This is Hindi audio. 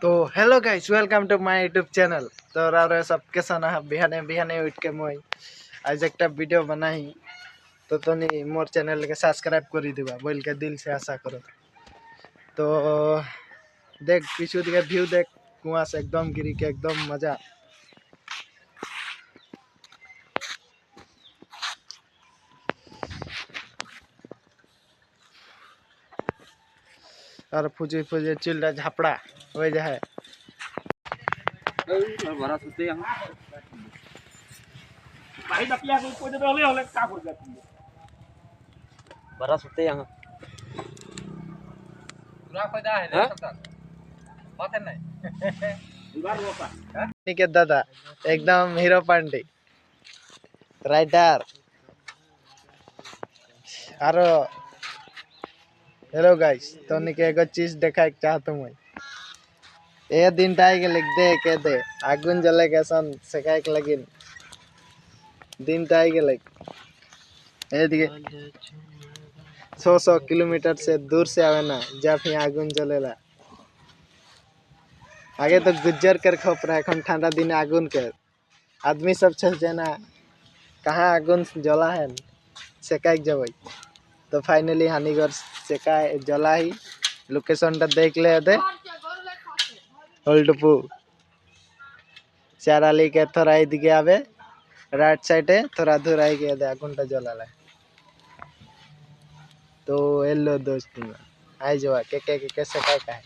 तो hello guys, welcome to my YouTube channel. तो राव सब कैसा ना बिहाने बिहाने उठ के मैं आज एक वीडियो बनाई तो तनी मोर चैनल के सब्सक्राइब कर दिबा बोल के दिल से आशा करो। तो देख पीछू दिखे व्यू देख, कुआं से एकदम गिरी के एकदम मजा। और फुजी फुजी चिल्ला झापड़ा हो जाए। बरा सुते यहाँ के दादा एकदम हीरो पांडे राइटर। आरो हेलो गाइस, तो निके एगो चीज देखा चाहता हूँ। ए दिन टाई के लिख दे के दे आगुन जले के सन सेकाई के लगिन दिन टाई के लिख ए दिखे 100 किलोमीटर से दूर से आवे ना जब यहाँ आगुन जलेला। आगे तो गुज्जर कर खोप रहा है ठंडा दिन आगुन के आदमी सब छल जाना कहाँ आगुन जला है सेकाई जब। तो फाइनली हानिगर सेकाई जला ही लोकेशन टा देख ले दे होल्डपू चाराली के थोड़ा इदिके आवे राइट साइडे थोड़ा दूर आई के दे आगुनटा जलाला। तो एलो दोस्त आई जवा के सेकाई का है।